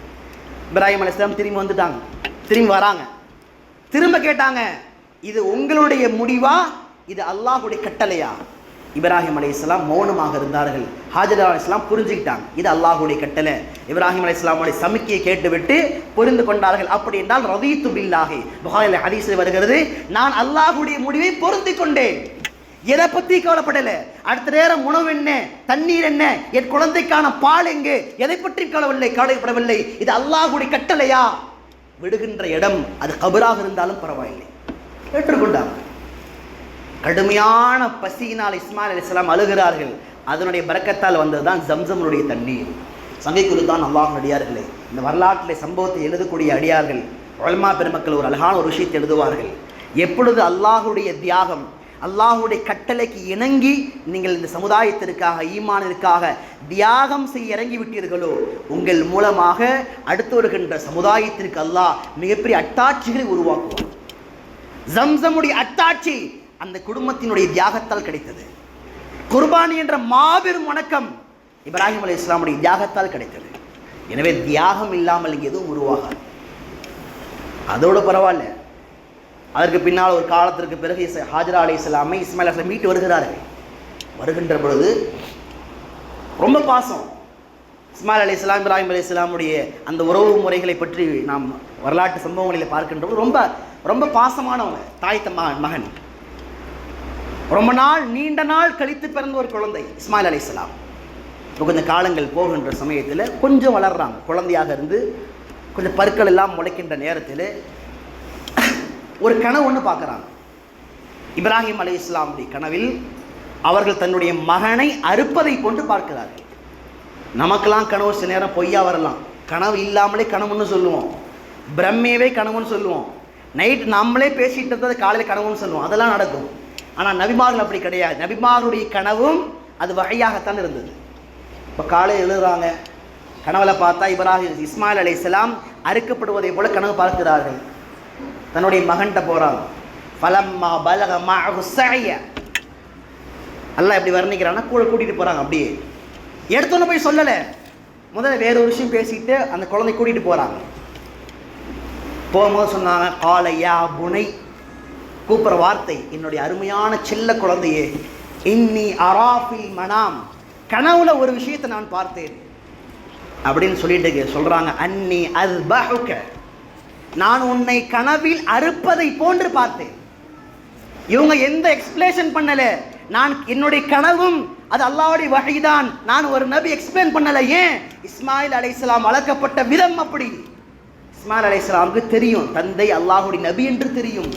Speaker 1: இப்ராஹிம் அலைஹிஸ்ஸலாம் திரும்பி வந்துட்டாங்க, திரும்பி வராங்க, திரும்ப கேட்டாங்க, இது உங்களுடைய முடிவா, இது அல்லாஹ்வுடைய கட்டளையா? இப்ராஹிம் அலைஹிஸ்ஸலாம் மௌனமாக இருந்தார்கள். ஹாஜரா அலைஹிஸ்ஸலாம் புரிஞ்சுக்கிட்டாங்க, இது அல்லாஹ்வுடைய கட்டளை. இப்ராஹிம் அலைஹிஸ்ஸலாமுடைய சமிக்கையை கேட்டுவிட்டு புரிந்து கொண்டார்கள். அப்படி என்றால் ரதீத்து பில்லாஹி, புகாரில் ஹதீஸில் வருகிறது, நான் அல்லாஹ்வுடைய முடிவை பொருந்தி கொண்டேன், எதை பற்றி கவலைப்படலை. அடுத்த நேரம் உணவு என்ன, தண்ணீர் என்ன, என் குழந்தைக்கான பால் எங்கே, எதை பற்றி கவலைப்படவில்லை. இது அல்லாஹ்வுடைய கட்டளையா? விடுகின்ற இடம் அது கபராக இருந்தாலும் பரவாயில்லை, ஏற்றுக்கொண்டாங்க. கடுமையான பசியினால் இஸ்மாயில் அலைஹிஸ்ஸலாம் அழுகிறார்கள். அதனுடைய பரக்கத்தால் வந்தது தான் ஜம்சம்னுடைய தண்ணீர். சங்கைக்குருத்தான் அல்லாஹ் அடியார்களே, இந்த வரலாற்றிலே சம்பவத்தை எழுதக்கூடிய அடியார்கள் உலமா பெருமக்கள் ஒரு அழகான ஒரு விஷயத்தை எழுதுவார்கள். எப்பொழுது அல்லாஹுடைய தியாகம், அல்லாஹுடைய கட்டளைக்கு இணங்கி நீங்கள் இந்த சமுதாயத்திற்காக, ஈமானிற்காக தியாகம் செய்ய இறங்கி விட்டீர்களோ, உங்கள் மூலமாக அடுத்து வருகின்ற சமுதாயத்திற்கு அல்லாஹ் மிகப்பெரிய அட்டாட்சிகளை உருவாக்குவார். ஜம்சமுடைய அட்டாட்சி அந்த குடும்பத்தினுடைய தியாகத்தால் கிடைத்தது. குர்பானி என்ற மாபெரும் வணக்கம் இப்ராஹிம் அலைஹிஸ்ஸலாமுடைய தியாகத்தால் கிடைத்தது. எனவே தியாகம் இல்லாமல் இங்கே எதுவும் உருவாகாது. அதோடு பரவாயில்ல, அதற்கு பின்னால் ஒரு காலத்திற்கு பிறகு ஹாஜரா அலைஹிஸ்ஸலாமை இஸ்மாயில் அலைஹிஸ்ஸலாம் மீட்டு வருகிறார்கள். வருகின்ற பொழுது ரொம்ப பாசம். இஸ்மாயில் அலைஹிஸ்ஸலாம் இப்ராஹிம் அலைஹிஸ்ஸலாமுடைய அந்த உறவு முறைகளை பற்றி நாம் வரலாற்று சம்பவங்களில் பார்க்கின்ற போது ரொம்ப ரொம்ப பாசமானவங்க. தாய் மகன், ரொம்ப நாள், நீண்ட நாள் கழித்து பிறந்த ஒரு குழந்தை இஸ்மாயில் அலைஹிஸ்ஸலாம். இப்போ கொஞ்சம் காலங்கள் போகின்ற சமயத்தில் கொஞ்சம் வளர்றாங்க. குழந்தையாக இருந்து கொஞ்சம் பற்கள் எல்லாம் முளைக்கின்ற நேரத்தில் ஒரு கனவு ஒன்று பார்க்குறாங்க. இப்ராஹிம் அலைஹிஸ்ஸலாமுடைய கனவில் அவர்கள் தன்னுடைய மகனை அறுப்பதை கொண்டு பார்க்கிறார்கள். நமக்கெல்லாம் கனவு சில நேரம் பொய்யா வரலாம். கனவு இல்லாமலே கனவுன்னு சொல்லுவோம், பிரம்மையவே கனவுன்னு சொல்லுவோம், நைட் நம்மளே பேசிகிட்டு இருந்தது காலையில் கனவுன்னு சொல்லுவோம், அதெல்லாம் நடக்கும். ஆனால் நபிமார்கள் அப்படி கிடையாது. நபிமாருடைய கனவும் அது வகையாகத்தான் இருந்தது. இப்போ காலையில் எழுதுறாங்க, கனவுல பார்த்தா இஸ்மாயில் அலைஹிஸ்ஸலாம் அறுக்கப்படுவதை போல கனவு பார்க்கிறார்கள். தன்னுடைய மகன்கிட்ட போகிறாங்க. ஃபலம்மா பலக மஅஹு ஸஅய, அல்லாஹ் எப்படி வர்ணிக்கிறான்னா கூட கூட்டிகிட்டு போகிறாங்க. அப்படியே எடுத்தோன்னு போய் சொல்லலை, முதல்ல வேற ஒரு விஷயம் பேசிட்டு அந்த குழந்தை கூட்டிகிட்டு போகிறாங்க. போகும்போது சொன்னாங்க, காலையா புனை, கூப்பிட்ற வார்த்தை, என்னுடைய அருமையான செல்ல குழந்தையே, இன்னி அராஃபில் மனாம், கனவுல ஒரு விஷயத்தை நான் பார்த்தேன் அப்படின்னு சொல்லிட்டு சொல்கிறாங்க, அன்னி அஸ்பஹுக, நான் உன்னை கனவில் அறுப்பதை போன்று பார்த்தேன். இவங்க எந்த எக்ஸ்பிளேஷன் பண்ணல, நான் என்னுடைய கனவும் அது அல்லாஹ்வுடைய வஹீதான், நான் ஒரு நபி எக்ஸ்பிளைன் பண்ணல. ஏன்? இஸ்மாயில் அலைஹிஸ்ஸலாம் வளர்க்கப்பட்ட விதம் அப்படி. இஸ்மாயில் அலைஹிஸ்ஸலாமுக்கு தெரியும் தந்தை அல்லாஹ்வுடைய நபி என்று தெரியும்,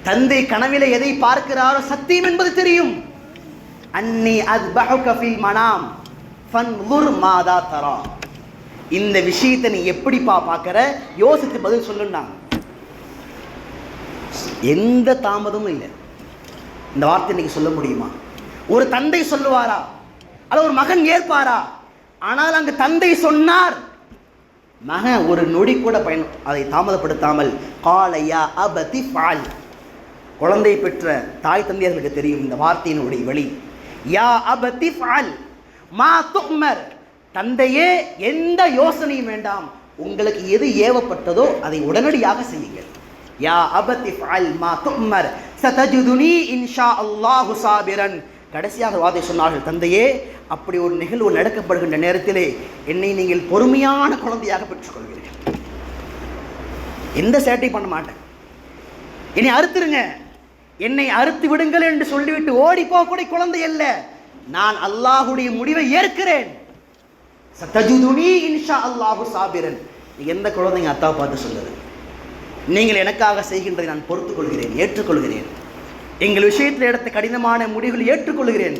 Speaker 1: தந்தை கனவிலே எதை பார்க்கிறாரோ சத்தியம் என்பது தெரியும். அன்னி அஸ்பஹுக ஃபில் மனாம் ஃபன்துர் மாதா தரா, இந்த விஷயத்தை நீ எப்படி பார்க்கற, யோசித்து பதில் சொல்லுன்னாங்க. எந்த தாமதமும் இல்லை. இந்த வார்த்தை இன்னைக்கு சொல்ல முடியுமா? ஒரு தந்தை சொல்லுவாரா அல்ல ஒரு மகன் ஏற்பாரா? ஆனால் அங்கு தந்தை சொன்னார், மகன் ஒரு நொடி கூட அதை தாமதப்படுத்தாமல் காலையா அபதி ஃபால், குழந்தை பெற்ற தாய் தந்தையர்களுக்கு தெரியும் இந்த வார்த்தையினுடைய வழி. யா அபதி ஃபால் மா துமர், தந்தையே எந்த யோசனையும் வேண்டாம், உங்களுக்கு எது ஏவப்பட்டதோ அதை உடனடியாக செய்யுங்கள். யா அபதி ஃபால் மா துமர் சதஜுதுனி இன்ஷா அல்லாஹு சாபிரன். கடைசியாக வார்த்தை சொன்னார்கள், தந்தையே அப்படி ஒரு நிகழ்வு நடக்கப்படுகின்ற நேரத்திலே என்னை நீங்கள் பொறுமையான குழந்தையாக பெற்றுக்கொள்வீர்கள், எந்த சேட்டை பண்ண மாட்டேன், என்னை அறுத்துருங்க, என்னை அறுத்து விடுங்கள் என்று சொல்லிவிட்டு ஓடி போகக்கூடிய குழந்தை அல்ல, நான் அல்லாஹுடைய முடிவை ஏற்கிறேன். சதஜுதுனி இன்ஷா அல்லாஹு சாபிரன். எந்த குழந்தைங்க அத்தா பார்த்து சொல்லுது, நீங்கள் எனக்காக செய்கின்றதை நான் பொறுத்துக் கொள்கிறேன், ஏற்றுக்கொள்கிறேன், எங்கள் விஷயத்தில் எடுத்த கடினமான முடிவுகளை ஏற்றுக்கொள்கிறேன்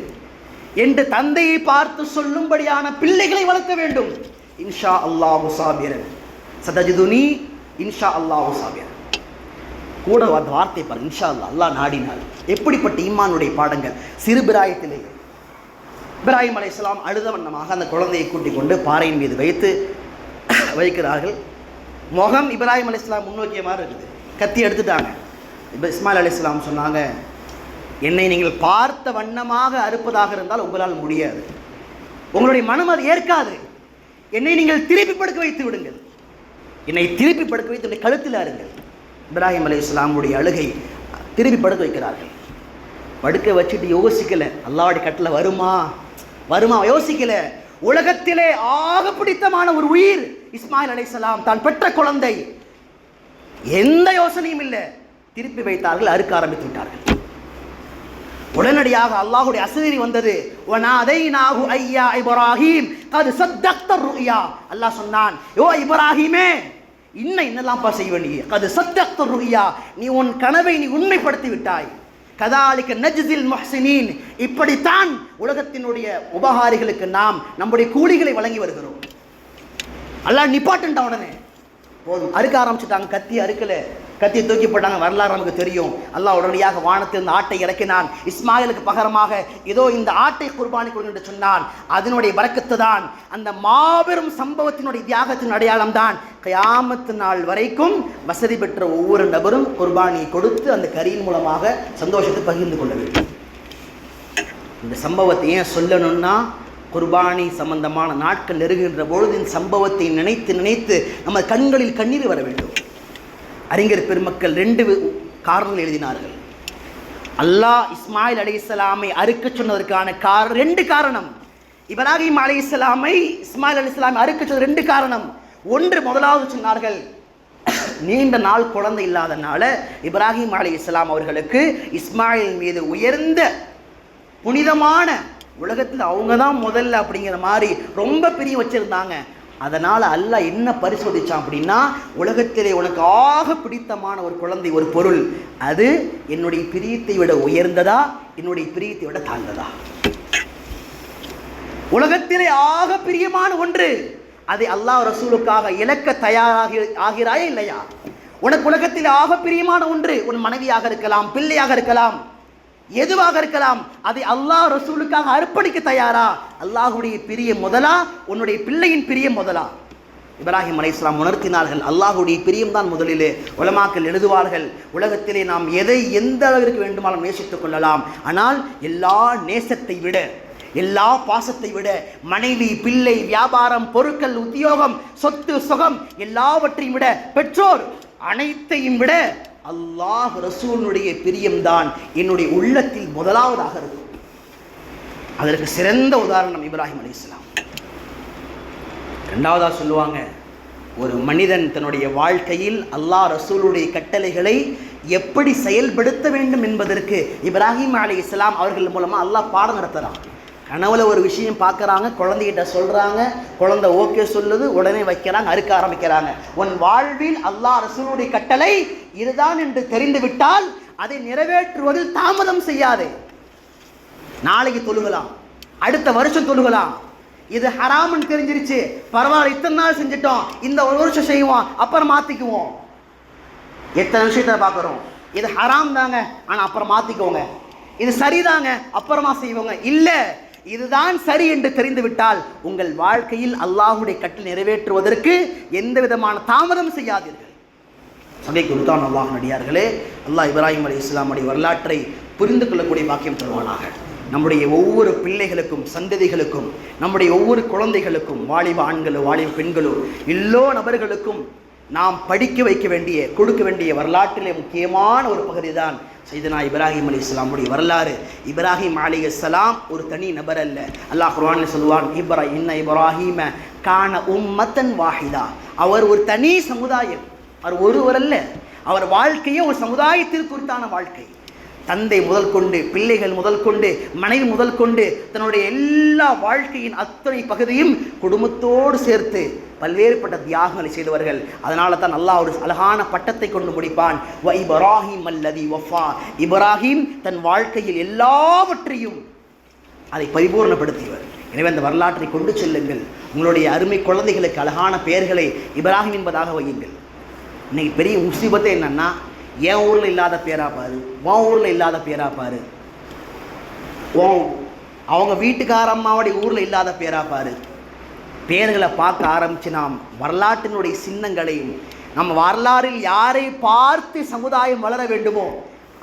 Speaker 1: என்று தந்தையை பார்த்து சொல்லும்படியான பிள்ளைகளை வளர்க்க வேண்டும். இன்ஷா அல்லாஹு சாபிரன், சதஜுதுனி இன்ஷா அல்லாஹு சாபிரன். கூட அந்த வார்த்தை பாருங்க, இன்ஷா அல்லா, அல்லாஹ் நாடினால். எப்படிப்பட்ட ஈமானுடைய பாடங்கள்! சிறு பிராயத்திலே இப்ராஹிம் அலைஹிஸ்ஸலாம் அழுத வண்ணமாக அந்த குழந்தையை கூட்டிக் கொண்டு பாறையின் மீது வைக்கிறார்கள். முகம் இப்ராஹிம் அலைஹிஸ்ஸலாம் முன்னோக்கிய மாதிரி இருக்குது, கத்தி எடுத்துட்டாங்க. இப்போ இஸ்மாயில் அலைஹிஸ்ஸலாம் சொன்னாங்க, என்னை நீங்கள் பார்த்த வண்ணமாக அறுப்பதாக இருந்தால் உங்களால் முடியாது, உங்களுடைய மனம் அது ஏற்காது, என்னை நீங்கள் திருப்பி படுக்க வைத்து விடுங்கள், என்னை திருப்பி படுக்க வைத்து என்னுடைய கழுத்தில் அருங்கள். இப்ராஹிம் அலைஹிஸ்ஸலாமுடைய அழுகை, திருப்பி படுக்க வைக்கிறார்கள். படுக்க வச்சுட்டு யோசிக்கலை, அல்லாஹ்வுடைய கட்டளை வருமா யோசிக்கலை. உலகத்திலே ஆக பிடித்தமான ஒரு உயிர் இஸ்மாயில் அலைஹிஸ்ஸலாம், தான் பெற்ற குழந்தை, எந்த யோசனையும் இல்லை, திருப்பி வைத்தார்கள், அறுக்க ஆரம்பித்து விட்டார்கள். உடனடியாக அல்லாஹ்வுடைய அசரீரி வந்தது. வனாதைனாஹு ஐயா இப்ராஹீம் கத் சத்தக்த ருயா, அல்லாஹ் சொன்னான், யோ இப்ராஹீமே, இன்னெல்லாம் செய்ய வேண்டிய, கத் சத்தக்த ருயா, நீ உன் கனவை நீ உண்மைப்படுத்தி விட்டாய். கதாலிக நஜ்ஸில் முஹ்ஸினீன், இப்படித்தான் உலகத்தினுடைய உபகாரிகளுக்கு நாம் நம்முடைய கூலிகளை வழங்கி வருகிறோம். அல்லாஹ் நிப்பாட்டுன்ட்டான். உடனே போதும், அறுக்க ஆரம்பிச்சுட்டாங்க. கத்தி அறுக்கல, கத்தி தூக்கி போட்டாங்க. வரலாறு நமக்கு தெரியும். அல்லாஹ் உடனடியாக வானத்தில் இந்த ஆட்டை இறக்கினான். இஸ்மாயிலுக்கு பகரமாக இதோ இந்த ஆட்டை குர்பானி கொடு என்று சொன்னான். அதனுடைய பரக்கத்து தான், அந்த மாபெரும் சம்பவத்தினுடைய தியாகத்தின் அடையாளம் தான் கியாமத்து நாள் வரைக்கும் வசதி பெற்ற ஒவ்வொரு நபரும் குர்பானியை கொடுத்து அந்த கரியின் மூலமாக சந்தோஷத்தை பகிர்ந்து கொள்ள வேண்டும். இந்த சம்பவத்தை ஏன் சொல்லணும்னா, குர்பானி சம்பந்தமான நாட்கள் நெருங்குகின்ற பொழுது இந்த சம்பவத்தை நினைத்து நினைத்து நம்ம கண்களில் கண்ணீர் வர வேண்டும். அறிஞர் பெருமக்கள் 2 காரணங்கள் எழுதினார்கள். அல்லாஹ் இஸ்மாயில் அலைஹிஸ்ஸலாமை அறுக்க சொன்னதற்கான 2 காரணம். இப்ராஹிம் அலைஹிஸ்ஸலாமை இஸ்மாயில் அலைஹிஸ்ஸலாமை அறுக்க சொன்ன 2 காரணம். முதலாவது சொன்னார்கள், நீண்ட நாள் குழந்தை இல்லாதனால இப்ராஹிம் அலைஹிஸ்ஸலாம் அவர்களுக்கு இஸ்மாயில் மீது உயர்ந்த புனிதமான, உலகத்தில் அவங்க தான் முதல்ல அப்படிங்கிற மாதிரி ரொம்ப பிரியம் வச்சிருந்தாங்க. அதனால் அல்லாஹ் என்ன பரிசோதிச்சான் அப்படின்னா, உலகத்திலே உனக்கு ஆக பிடித்தமான ஒரு குழந்தை, ஒரு பொருள், அது என்னுடைய பிரியத்தை விட உயர்ந்ததா, என்னுடைய பிரியத்தை விட தாழ்ந்ததா? உலகத்திலே ஆக பிரியமான ஒன்று, அதை அல்லாஹ் ரசூலுக்காக இழக்க தயாராகிறாயே இல்லையா? உனக்கு உலகத்தில் ஆக பிரியமான ஒன்று, உன் மனைவியாக இருக்கலாம், பிள்ளையாக இருக்கலாம், எதுவாக இருக்கலாம், அதை அல்லாஹ் ரசூலுக்காக அர்ப்பணிக்க தயாரா? அல்லாஹுடைய பிரியம் முதலா, உன்னுடைய பிள்ளையின் பிரியம் முதலா? இப்ராஹிம் அலைஹிஸ்ஸலாம் உணர்த்தினார்கள், அல்லாஹுடைய பிரியம் தான் முதலிலே. உலமாக்கள் எழுதுவார்கள், உலகத்திலே நாம் எதை எந்த அளவிற்கு வேண்டுமானாலும் நேசித்துக் கொள்ளலாம், ஆனால் எல்லா நேசத்தை விட, எல்லா பாசத்தை விட மனைவி, பிள்ளை, வியாபாரம், பொருட்கள், உத்தியோகம், சொத்து, சுகம் எல்லாவற்றையும் விட, பெற்றோர் அனைத்தையும் விட அல்லாஹ் ரசூலுடைய பிரியம்தான் என்னுடைய உள்ளத்தில் முதலாவதாக இருக்கும். அதற்கு சிறந்த உதாரணம் இப்ராஹிம் அலைஹிஸ்ஸலாம். இரண்டாவதா சொல்லுவாங்க, ஒரு மனிதன் தன்னுடைய வாழ்க்கையில் அல்லாஹ் ரசூலுடைய கட்டளைகளை எப்படி செயல்படுத்த வேண்டும் என்பதற்கு இப்ராஹிம் அலைஹிஸ்ஸலாம் அவர்கள் மூலமா அல்லாஹ் பாடம் நடத்துறான். கனவுல ஒரு விஷயம் பார்க்குறாங்க, குழந்தைகிட்ட சொல்கிறாங்க, குழந்தை ஓகே சொல்லுது, உடனே வைக்கிறாங்க, அறுக்க ஆரம்பிக்கிறாங்க. உன் வாழ்வில் அல்லாஹ் ரசூலுடைய கட்டளை இதுதான் என்று தெரிந்து விட்டால் அதை நிறைவேற்றுவதில் தாமதம் செய்யாதே. நாளைக்கு தொழுகலாம், அடுத்த வருஷம் தொழுகலாம். இது ஹராம்னு தெரிஞ்சிருச்சு, பரவாயில்ல, இத்தனை நாள் செஞ்சிட்டோம், இந்த ஒரு வருஷம் செய்வோம், அப்புறம் மாற்றிக்குவோம். எத்தனை விஷயத்தை பார்க்குறோம், இது ஹராம் தாங்க ஆனால் அப்புறம் மாற்றிக்கோங்க, இது சரிதாங்க அப்புறமா செய்வோங்க. இல்லை, இதுதான் சரி என்று தெரிந்து விட்டால் உங்கள் வாழ்க்கையில் அல்லாஹுடைய கட்டளை நிறைவேற்றுவதற்கு எந்த விதமான தாமதம் செய்யாதீர்கள். சகை கொடுத்தான் அல்லாஹ் நடிகார்களே, அல்லாஹ் இப்ராஹிம் அலைஹிஸ்ஸலாமுடைய வரலாற்றை புரிந்து கொள்ளக்கூடிய பாக்கியம் தருவானாக. நம்முடைய ஒவ்வொரு பிள்ளைகளுக்கும், சந்ததிகளுக்கும், நம்முடைய ஒவ்வொரு குழந்தைகளுக்கும், வாலிப ஆண்களோ வாலிப பெண்களோ எல்லோ நபர்களுக்கும் நாம் படிக்க வைக்க வேண்டிய, கொடுக்க வேண்டிய வரலாற்றிலே முக்கியமான ஒரு பகுதி தான் சையதுனா இப்ராஹிம் அலைஹிஸ்ஸலாமுடைய வரலாறு. இப்ராஹிம் அலைஹிஸ்ஸலாம் ஒரு தனி நபர் அல்ல. அல்லாஹ் குர்ஆனில் சொல்வான், இப்ராஹீம கான உம்மத்தன் வாஹிதா. அவர் ஒரு தனி சமுதாயம், அவர் ஒருவர் அல்ல. அவர் வாழ்க்கையே ஒரு சமுதாயத்திற்கு குறித்தான வாழ்க்கை. தந்தை முதல் கொண்டு, பிள்ளைகள் முதல் கொண்டு, மனைவி முதல் கொண்டு, தன்னுடைய எல்லா வாழ்க்கையின் அத்தனை பகுதியும் குடும்பத்தோடு சேர்த்து பல்வேறுபட்ட தியாகங்களை செய்தவர்கள். அதனால தான் அல்லாஹ் ஒரு அழகான பட்டத்தை கொண்டு முடிப்பான், வ இப்ராஹிம் அல்லதி வஃபா. இப்ராஹிம் தன் வாழ்க்கையில் எல்லாவற்றையும் அதை பரிபூர்ணப்படுத்தியவர். எனவே அந்த வரலாற்றை கொண்டு செல்லுங்கள். உங்களுடைய அருமை குழந்தைகளுக்கு அழகான பெயர்களை இப்ராஹிம் என்பதாக வையுங்கள். இன்னைக்கு பெரிய முசீபத்தை என்னன்னா, என் ஊரில் இல்லாத பேரா பாரு, உன் ஊரில் இல்லாத பேரா பாரு, அவங்க வீட்டுக்கார அம்மாவுடைய ஊரில் இல்லாத பேரா பாரு. பேர்களை பார்க்க ஆரம்பித்து நாம் வரலாற்றினுடைய சின்னங்களையும், நம்ம வரலாறில் யாரை பார்த்து சமுதாயம் வளர வேண்டுமோ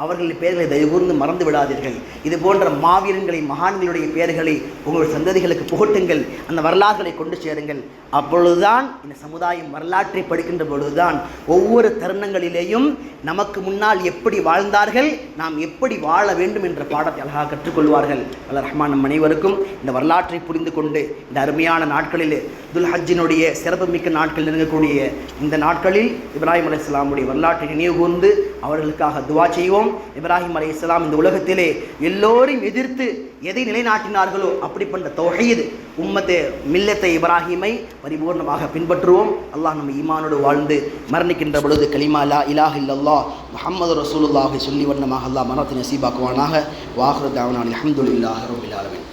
Speaker 1: அவர்களின் பெயர்களை தயவுகூர்ந்து மறந்து விடாதீர்கள். இது போன்ற மாவீரர்களை, மகான்களுடைய பெயர்களை உங்கள் சந்ததிகளுக்கு புகட்டுங்கள். அந்த வரலாறுகளை கொண்டு சேருங்கள். அப்பொழுதுதான் இந்த சமுதாயம் வரலாற்றை படிக்கின்ற பொழுதுதான் ஒவ்வொரு தருணங்களிலேயும் நமக்கு முன்னால் எப்படி வாழ்ந்தார்கள், நாம் எப்படி வாழ வேண்டும் என்ற பாடத்தை அழகாக கற்றுக்கொள்வார்கள். அல்லாஹ் ரஹ்மான் நம் அனைவருக்கும் இந்த வரலாற்றை புரிந்து கொண்டு இந்த அருமையான நாட்களில், துல் ஹஜ்ஜினுடைய சிறப்புமிக்க நாட்களில் இருக்கக்கூடிய இந்த நாட்களில் இப்ராஹிம் அலைஹிஸ்ஸலாமுடைய வரலாற்றை நினைவு கூர்ந்து அவர்களுக்காக துவா செய்வோம். இப்ராஹிம் அலைஹிஸ்ஸலாம் இந்த உலகத்திலே எல்லோரையும் எதிர்த்து எதை நிலைநாட்டினார்களோ அப்படிப்பட்ட தௌஹீத் உம்மத்தே மில்லத்தை இப்ராஹிமை பரிபூர்ணமாக பின்பற்றுவோம். அல்லாஹ் நம்ம ஈமானோடு வாழ்ந்து மரணிக்கின்ற பொழுது கலிமா லா இலாஹ இல்லல்லாஹ் முஹம்மது ரசூலுல்லாஹி சொல்லி வண்ணமாக அல்லாஹ் மரணத்தை நசீபாக்குவானாக. வாஹிரு தஅவானா அல்ஹம்துலில்லாஹி ரப்பில் ஆலமீன்.